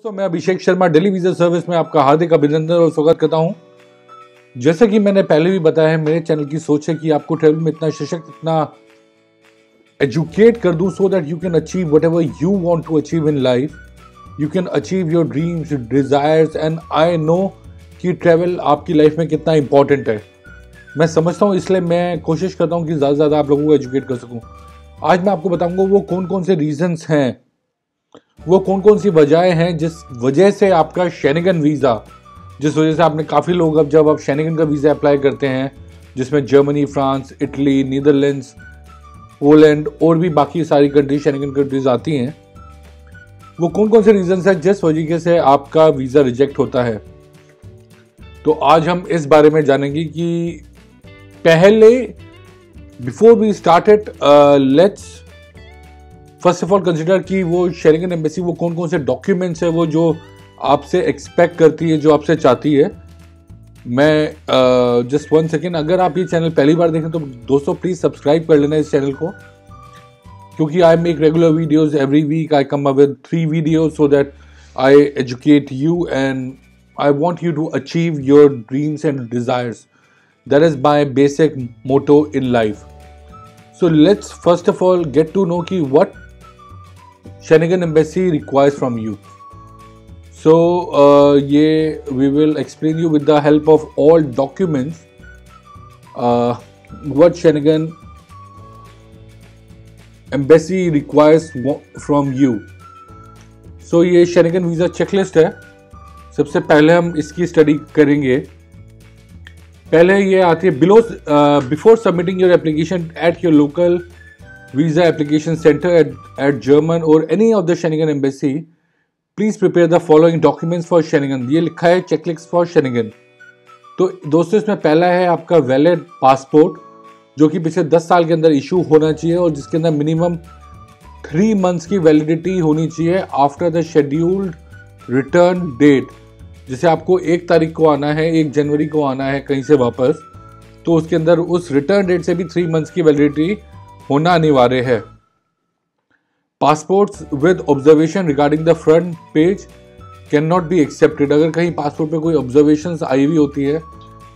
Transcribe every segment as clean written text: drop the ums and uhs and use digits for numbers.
दोस्तों, मैं Abhishek Sharma daily visa service में आपका हार्दिक अभिनंदन और स्वागत करता हूं। जैसे कि मैंने पहले भी बताया है, मेरे चैनल की सोच है कि आपको ट्रैवल में इतना सशक्त, इतना एजुकेट कर दूं so that you can achieve whatever you want to achieve in life. You can achieve your dreams, desires, and I know कि ट्रैवल आपकी लाइफ में कितना इंपॉर्टेंट है। मैं समझता हूँ, इसलिए मैं कोशिश करता हूँ कि ज़्यादा से ज़्यादा आप लोगों को एजुकेट कर सकूँ। आज मैं आपको बताऊँगा वो कौन कौन से रीजंस हैं, वो कौन कौन सी वजहें हैं जिस वजह से आपका शेनिगन वीज़ा, जिस वजह से आपने काफ़ी लोग, अब जब आप शेनिगन का वीज़ा अप्लाई करते हैं जिसमें Germany, France, Italy, Netherlands, Poland और भी बाकी सारी कंट्रीज, शेनिगन कंट्रीज आती हैं, वो कौन कौन से रीजंस हैं जिस वजह से आपका वीज़ा रिजेक्ट होता है। तो आज हम इस बारे में जानेंगे कि पहले before we started let's first of all consider कि वो शेनिगन एम्बेसी वो कौन कौन से डॉक्यूमेंट्स है वो जो आपसे एक्सपेक्ट करती है, जो आपसे चाहती है। मैं जस्ट 1 सेकेंड, अगर आप ये चैनल पहली बार देखें तो दोस्तों प्लीज सब्सक्राइब कर लेना इस चैनल को, क्योंकि I make regular videos every week. I come up with 3 videos so that I educate you and I want you to achieve your dreams and desires. That is my basic motto in life. So let's first of all get to know कि what Shenagon Embassy requires from you. So we will explain you with the help of all documents what Shenagon Embassy requires from you. So ये Shenagon visa checklist है। सबसे पहले हम इसकी study करेंगे। पहले ये आती है before submitting your application at your local visa application center at German or any of the Shenagon embassy, please prepare the following documents for Shenagon। ये लिखा है checklist for Shenagon। तो दोस्तों इसमें पहला है आपका वैलिड पासपोर्ट, जो कि पिछले 10 साल के अंदर इशू होना चाहिए और जिसके अंदर मिनिमम 3 मंथ्स की वैलिडिटी होनी चाहिए after the scheduled return date. जैसे आपको 1 तारीख को आना है, 1 जनवरी को आना है कहीं से वापस, तो उसके अंदर उस रिटर्न डेट से भी 3 मंथ्स की वैलिडिटी होना अनिवार्य है। Passports with observation regarding the front page can not be accepted. अगर कहीं पासपोर्ट पे कोई ऑब्जर्वेशंस आई हुई होती है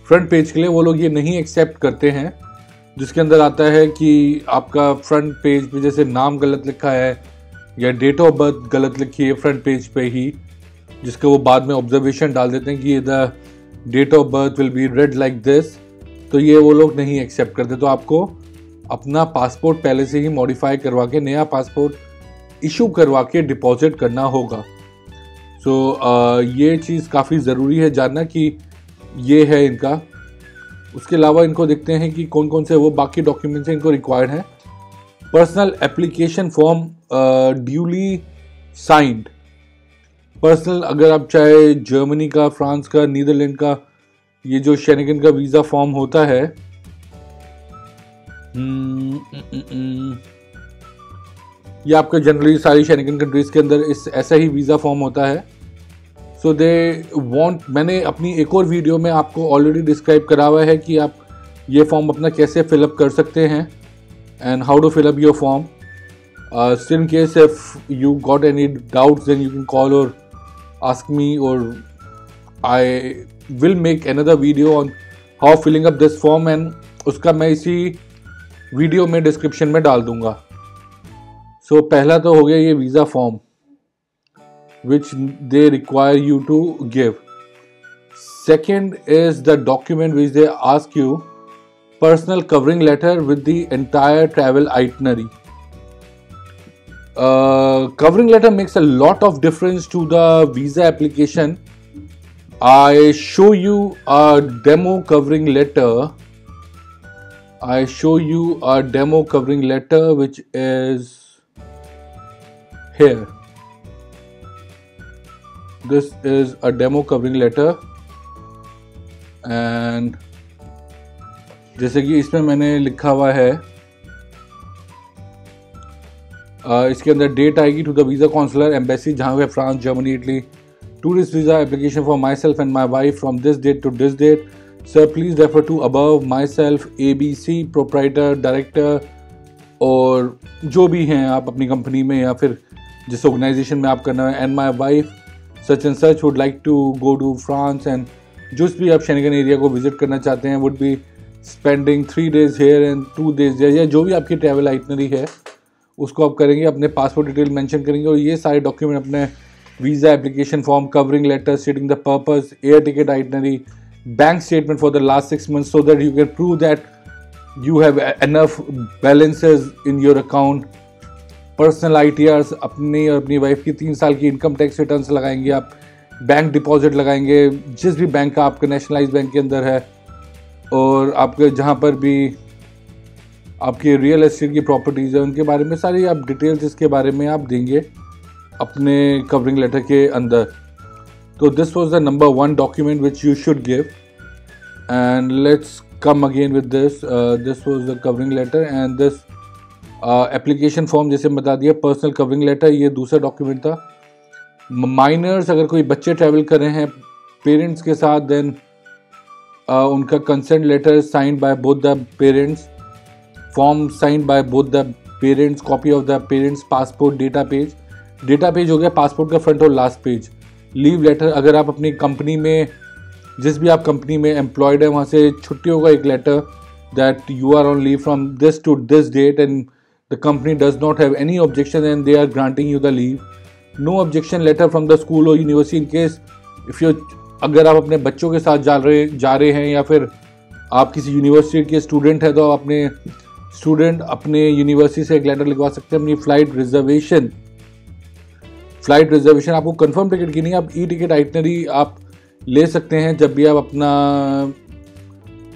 फ्रंट पेज के लिए, वो लोग ये नहीं एक्सेप्ट करते हैं, जिसके अंदर आता है कि आपका फ्रंट पेज पे जैसे नाम गलत लिखा है या डेट ऑफ बर्थ गलत लिखी है फ्रंट पेज पे ही, जिसके वो बाद में ऑब्जर्वेशन डाल देते हैं कि the date of birth will be red like this, तो ये वो लोग नहीं एक्सेप्ट करते। तो आपको अपना पासपोर्ट पहले से ही मॉडिफाई करवा के नया पासपोर्ट इशू करवा के डिपॉजिट करना होगा। सो ये चीज़ काफ़ी ज़रूरी है जानना कि ये है इनका। उसके अलावा इनको देखते हैं कि कौन कौन से वो बाकी डॉक्यूमेंट्स हैं इनको रिक्वायर्ड हैं। Personal application form duly signed. Personal, अगर आप चाहे जर्मनी का, फ्रांस का, नीदरलैंड का, ये जो शेनिगन का वीज़ा फॉर्म होता है, ये आपका जनरली सारी शेनिगन कंट्रीज के अंदर ऐसा ही वीज़ा फॉर्म होता है। सो दे वांट, मैंने अपनी एक और वीडियो में आपको ऑलरेडी डिस्क्राइब करा हुआ है कि आप ये फॉर्म अपना कैसे फिलअप कर सकते हैं and how to fill up your form. In case if you got any doubts then you can call और आस्क मी, और I will make another video on how filling up this form, and उसका मैं इसी video में description में डाल दूंगा। सो पहला तो हो गया ये visa form which they require you to give. Second is the document which they ask you, personal covering letter with the entire travel itinerary. Covering letter makes a lot of difference to the visa application. I show you a demo covering letter. I show you a demo covering letter which is here. This is a demo covering letter and जैसे कि इसमें मैंने लिखा हुआ है, इसके अंदर date आएगी to the visa consular embassy जहाँ पे France, Germany, Italy, tourist visa application for myself and my wife from this date to this date. Sir, please refer to above myself, ABC, proprietor, director, और जो भी हैं आप अपनी company में या फिर जिस ऑर्गेनाइजेशन में आप करना है, and my wife such and such would like to go to France and जिस भी आप शेंगन एरिया को विजिट करना चाहते हैं would be spending 3 days here and 2 days या जो भी आपकी ट्रैवल आइटनरी है उसको आप करेंगे, अपने पासपोर्ट डिटेल मेंशन करेंगे और ये सारे डॉक्यूमेंट अपने visa application form, covering letter stating the purpose, air ticket itinerary, bank statement for the last 6 months so that you can prove that you have enough balances in your account. Personal ITRs अपनी और अपनी wife की 3 साल की income tax returns लगाएंगे आप, bank deposit लगाएंगे जिस भी बैंक का आपका नेशनलाइज बैंक के अंदर है, और आपके जहाँ पर भी आपकी रियल एस्टेट की प्रॉपर्टीज़ है उनके बारे में सारी आप डिटेल्स इसके बारे में आप देंगे अपने कवरिंग लेटर के अंदर. तो this was the number 1 document which you should give. And let's come again with this. This was the covering letter and this application form जैसे बता दिया, पर्सनल कवरिंग लेटर ये दूसरा डॉक्यूमेंट था. माइनर्स अगर कोई बच्चे ट्रैवल कर रहे हैं पेरेंट्स के साथ देन उनका consent letter signed by both the parents, form signed by both the parents, copy of the parents passport data page हो गया पासपोर्ट का फ्रंट और लास्ट पेज. लीव लेटर अगर आप अपनी कंपनी में जिस भी आप कंपनी में एम्प्लॉयड है वहाँ से छुट्टियों का एक letter that you are on leave from this to this date and the company does not have any objection and they are granting you the leave. No objection letter from the school और university in case if you अगर आप अपने बच्चों के साथ जा रहे हैं या फिर आप किसी यूनिवर्सिटी के स्टूडेंट हैं तो आप अपने यूनिवर्सिटी से एक लेटर लिखवा सकते हैं. अपनी फ्लाइट रिजर्वेशन आपको कंफर्म टिकट की नहीं, आप ई टिकट आइटनरी आप ले सकते हैं जब भी आप अपना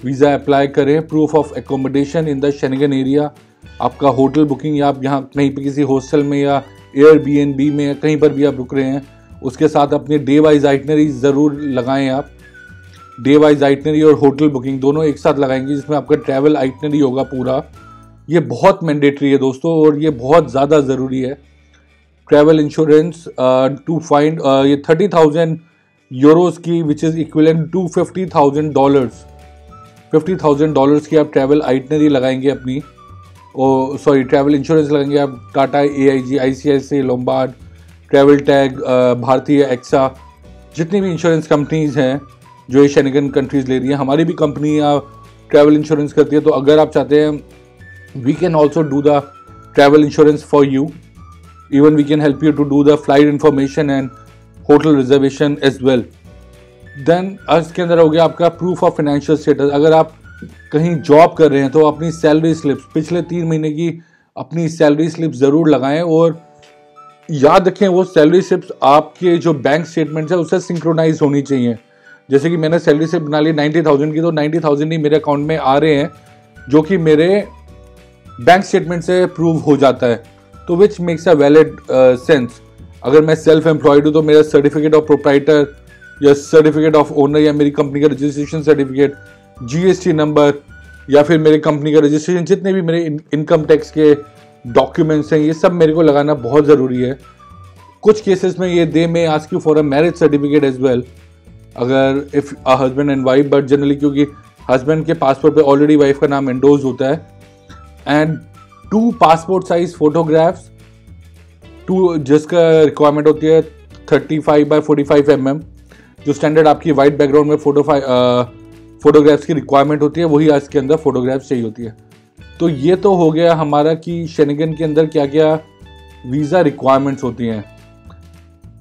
वीज़ा अप्लाई करें. Proof of accommodation in the Schengen area, आपका होटल बुकिंग या आप यहाँ कहीं पे किसी हॉस्टल में या एयरबीएनबी में कहीं पर भी आप रुक रहे हैं उसके साथ अपने डे वाइज आइटनरी ज़रूर लगाएं. आप डे वाइज आइटनरी और होटल बुकिंग दोनों एक साथ लगाएंगे जिसमें आपका ट्रैवल आइटनरी होगा पूरा. ये बहुत मैंडेटरी है दोस्तों और ये बहुत ज़्यादा ज़रूरी है. ट्रैवल इंश्योरेंस टू फाइंड ये 30,000 यूरोज़ की विच इज़ इक्विवेलेंट टू $50,000 की आप ट्रैवल आइटनरी लगाएंगे अपनी, ट्रैवल इंश्योरेंस लगाएंगे आप. Tata, AIG, ICICI, Lombard, travel tag, भारतीय, एक्सा, जितनी भी इंश्योरेंस कंपनीज़ हैं जो ये शेंगन कंट्रीज़ ले रही हैं, हमारी भी कंपनी ट्रैवल इंश्योरेंस करती है. तो अगर आप चाहते हैं we can also do the travel insurance for you. Even we can help you to do the flight information and hotel reservation as well. Then इसके अंदर हो गया आपका प्रूफ ऑफ फाइनेंशियल स्टेटस. अगर आप कहीं जॉब कर रहे हैं तो अपनी सैलरी स्लिप्स पिछले 3 महीने की अपनी सैलरी स्लिप ज़रूर लगाएं और याद रखें वो सैलरी स्लिप्स आपके जो बैंक स्टेटमेंट्स है उससे सिंक्रोनाइज होनी चाहिए. जैसे कि मैंने सैलरी स्लिप बना ली 90,000 की, तो 90,000 ही मेरे अकाउंट में आ रहे हैं जो कि मेरे बैंक स्टेटमेंट से प्रूव हो जाता है. तो which makes a valid sense. अगर मैं सेल्फ एम्प्लॉयड हूँ तो मेरा सर्टिफिकेट ऑफ प्रोप्राइटर या सर्टिफिकेट ऑफ ओनर या मेरी कंपनी का रजिस्ट्रेशन सर्टिफिकेट, GST नंबर या फिर मेरी कंपनी का रजिस्ट्रेशन, जितने भी मेरे इनकम टैक्स के डॉक्यूमेंट्स हैं ये सब मेरे को लगाना बहुत ज़रूरी है. कुछ केसेस में ये they may ask you for a marriage certificate as well अगर if a husband and wife, but generally क्योंकि हस्बैंड के पासपोर्ट पे ऑलरेडी वाइफ का नाम एंडोज होता है. एंड 2 पासपोर्ट साइज फोटोग्राफ्स, 2 जिसका रिक्वायरमेंट होती है 35x45 mm, जो स्टैंडर्ड आपकी वाइट बैकग्राउंड में फोटोग्राफ्स की रिक्वायरमेंट होती है वही आज के अंदर फोटोग्राफ्स चाहिए होती है. तो ये तो हो गया हमारा कि शेंगन के अंदर क्या क्या वीज़ा रिक्वायरमेंट्स होती हैं.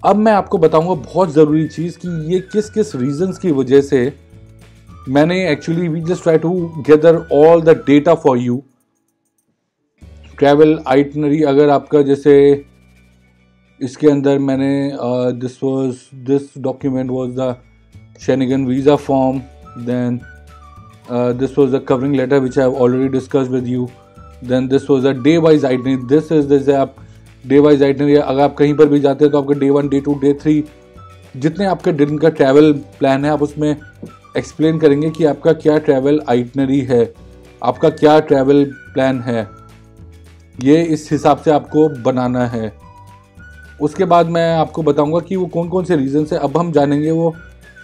अब मैं आपको बताऊंगा बहुत ज़रूरी चीज़ कि ये किस किस रीजंस की वजह से मैंने actually we just try to gather all the data for you. Travel itinerary अगर आपका जैसे इसके अंदर मैंने this document was the Schengen visa form. Then this was the covering letter which I have already discussed with you. Then this was a day wise itinerary. this is आप day wise itinerary अगर आप कहीं पर भी जाते हैं तो आपका day 1, day 2, day 3 जितने आपके दिन का ट्रैवल प्लान है आप उसमें एक्सप्लेन करेंगे कि आपका क्या ट्रैवल आइटनरी है, आपका क्या ट्रैवल प्लान है, ये इस हिसाब से आपको बनाना है. उसके बाद मैं आपको बताऊंगा कि वो कौन कौन से रीज़न है. अब हम जानेंगे वो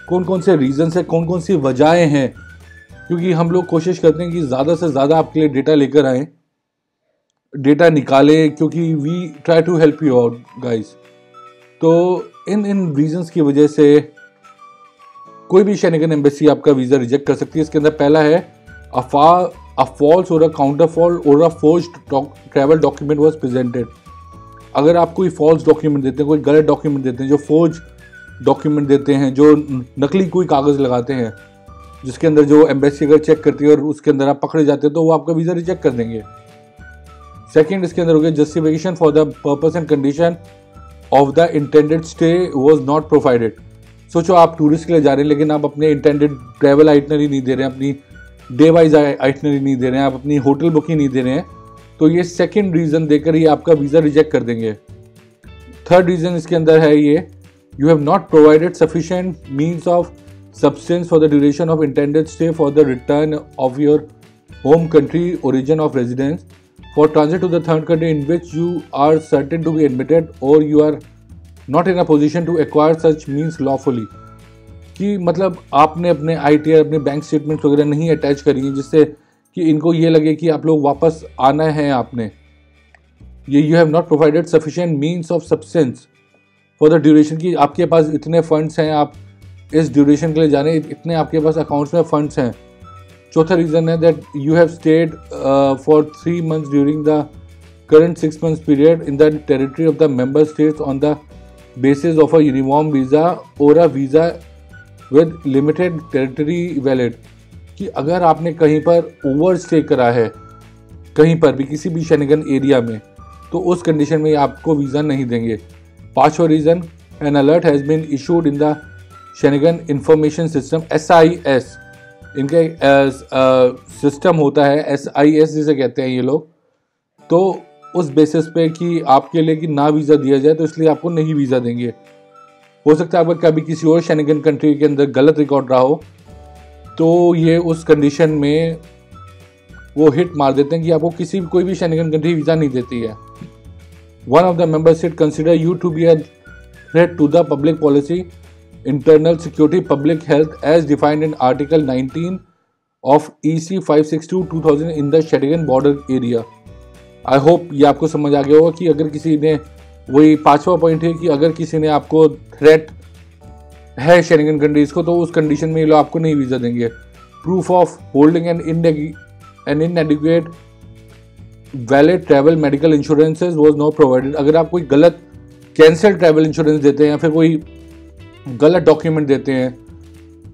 कौन कौन से रीज़न है, कौन कौन सी वजहें हैं, क्योंकि हम लोग कोशिश करते हैं कि ज़्यादा से ज़्यादा आपके लिए डेटा लेकर आएँ, डेटा निकालें, क्योंकि we try to help you out guys. तो इन रीजंस की वजह से कोई भी शेनिगन एम्बेसी आपका वीज़ा रिजेक्ट कर सकती है। इसके अंदर पहला है अ फॉल्स और a counterfeit or a forged travel document was presented. अगर आप कोई फॉल्स डॉक्यूमेंट देते हैं, कोई गलत डॉक्यूमेंट देते हैं, जो फोर्ज डॉक्यूमेंट देते हैं, जो नकली कोई कागज़ लगाते हैं, जिसके अंदर जो एम्बेसी अगर चेक करती है और उसके अंदर आप पकड़े जाते हैं तो वो आपका वीज़ा रिजेक्ट कर देंगे। सेकेंड, इसके अंदर हो गया justification for the purpose and condition of the intended stay was not provided. सोचो आप टूरिस्ट के लिए जा रहे हैं लेकिन आप अपने इंटेंडेड ट्रैवल आइटनरी नहीं दे रहे हैं, अपनी डे वाइज आइटनरी नहीं दे रहे हैं, आप अपनी होटल बुकिंग नहीं दे रहे हैं, तो ये सेकंड रीज़न देकर ही आपका वीज़ा रिजेक्ट कर देंगे। थर्ड रीज़न इसके अंदर है ये, you have not provided sufficient means of subsistence for the duration of intended stay for the return of your home country origin of residence for transit to the third country in which you are certain to be admitted or you are not in a position to acquire such means lawfully. कि मतलब आपने अपने ITR, अपने bank statements वगैरह नहीं attach करी हैं जिससे कि इनको ये लगे कि आप लोग वापस आना है आपने। ये you have not provided sufficient means of subsistence for the duration, की आपके पास इतने फंड्स हैं, आप इस ड्यूरेशन के लिए जाने, इतने आपके पास अकाउंट्स में फंड्स हैं। चौथा रीज़न है that you have stayed for 3 months during the current 6 months period in the territory of the member states on the basis of a uniform visa or a visa with limited territory valid. कि अगर आपने कहीं पर over stay करा है, कहीं पर भी किसी भी शेनिगन एरिया में, तो उस कंडीशन में आपको वीज़ा नहीं देंगे। पांचवा reason, an alert has been issued in the Schengen information system SIS। इनका सिस्टम होता है SIS जिसे कहते हैं ये लोग। तो उस बेसिस पे कि आपके लिए कि ना वीज़ा दिया जाए तो इसलिए आपको नहीं वीज़ा देंगे। हो सकता है अगर कभी किसी और शेनिगन कंट्री के अंदर गलत रिकॉर्ड रहा हो तो ये उस कंडीशन में वो हिट मार देते हैं कि आपको कोई भी शेनिगन कंट्री वीज़ा नहीं देती है। One of the member state consider you to be a threat to the public policy, internal security, public health as defined in article 19 of EC 562/2000 in the Schengen border area. I hope ये आपको समझ आ गया होगा कि अगर किसी ने, वही पांचवा पॉइंट है कि अगर किसी ने आपको थ्रेट है शेनिगन कंट्रीज को तो उस कंडीशन में ये लोग आपको नहीं वीज़ा देंगे। Proof of holding N इनएडिक्वेट valid travel medical insurances was not provided. अगर आप कोई गलत कैंसिल ट्रैवल इंश्योरेंस देते हैं या फिर कोई गलत डॉक्यूमेंट देते हैं,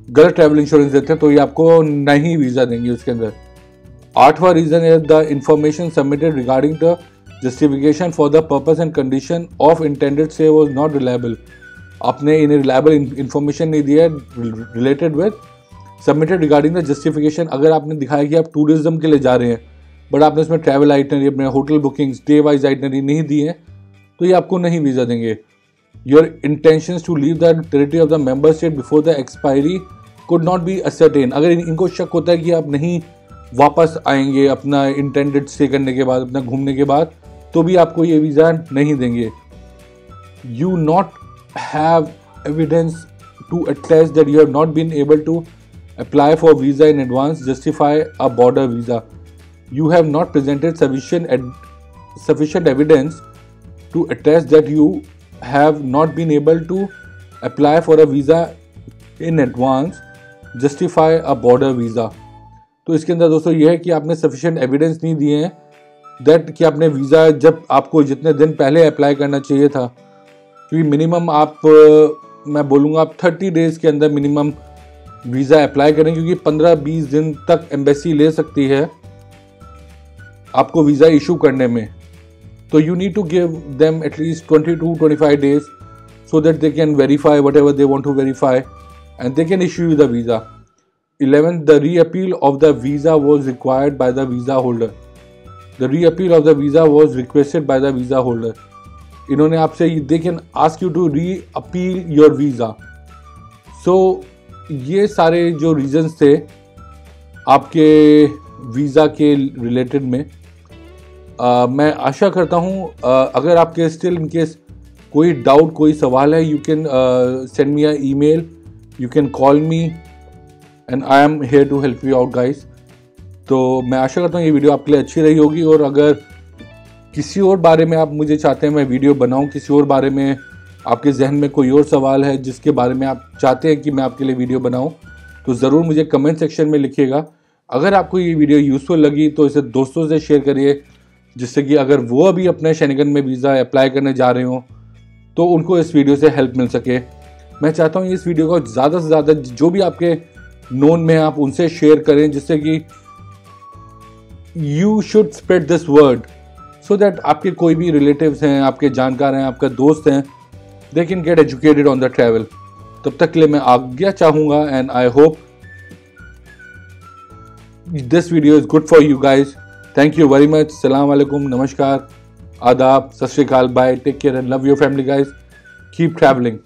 गलत ट्रैवल इंश्योरेंस देते हैं, तो ये आपको नहीं वीज़ा देंगे उसके अंदर। आठवां रीज़न है the information submitted regarding the justification for the purpose and condition of intended stay was not reliable. आपने इन्हें रिलायबल इंफॉर्मेशन नहीं दिया related with submitted regarding the justification. अगर आपने दिखाया कि आप टूरिज्म के लिए जा रहे हैं बट आपने उसमें ट्रैवल आइटनरी, अपने hotel bookings, day wise itinerary नहीं दी है तो ये आपको नहीं वीज़ा देंगे। Your intentions to leave the territory of the member state before the expiry could not be ascertained. अगर इनको शक होता है कि आप नहीं वापस आएंगे अपना इंटेंडेड स्टे करने के बाद, अपना घूमने के बाद, तो भी आपको ये वीज़ा नहीं देंगे। You not have evidence to attest that you have not been able to apply for visa in advance justify a border visa. You have not presented sufficient evidence to attest that you have not been able to apply for a visa in advance justify a border visa। तो इसके अंदर दोस्तों ये है कि आपने sufficient evidence नहीं दिए हैं दैट कि आपने वीज़ा जब आपको जितने दिन पहले अप्लाई करना चाहिए था, क्योंकि मिनिमम आप मैं बोलूँगा आप 30 डेज़ के अंदर मिनिमम वीज़ा अप्लाई करें, क्योंकि 15-20 दिन तक एम्बेसी ले सकती है आपको वीज़ा इशू करने में। तो you need to give them at least 20 to 25 days so that they can verify whatever they want to verify and they can issue you the visa। 11th, the reappeal of the visa was required by the visa holder। The reappeal of the visa was requested by the visa holder। इन्होंने आपसे, they can ask you to reappeal your visa। So ये सारे जो reasons थे आपके visa के related में, मैं आशा करता हूँ अगर आपके स्टिल इन केस कोई डाउट, कोई सवाल है, you can send me a email, you can call me and I am here to help you out guys. तो मैं आशा करता हूँ ये वीडियो आपके लिए अच्छी रही होगी, और अगर किसी और बारे में आप मुझे चाहते हैं मैं वीडियो बनाऊँ, किसी और बारे में आपके जहन में कोई और सवाल है जिसके बारे में आप चाहते हैं कि मैं आपके लिए वीडियो बनाऊं, तो ज़रूर मुझे कमेंट सेक्शन में लिखिएगा। अगर आपको ये वीडियो यूज़फुल लगी तो इसे दोस्तों से शेयर करिए, जिससे कि अगर वो अभी अपने शेंगेन में वीज़ा अप्लाई करने जा रहे हो तो उनको इस वीडियो से हेल्प मिल सके। मैं चाहता हूँ इस वीडियो को ज़्यादा से ज़्यादा जो भी आपके नोन में आप उनसे शेयर करें, जिससे कि you should spread this word so that आपके कोई भी रिलेटिव्स हैं, आपके जानकार हैं, आपका दोस्त हैं, they can get educated on the travel. तब तक के लिए मैं आज्ञा चाहूँगा and I hope this video is good for you guys. Thank you very much. सलाम वालेकुम, नमस्कार, आदाब, सत श्री अकाल, bye, take care and love your family guys. Keep travelling.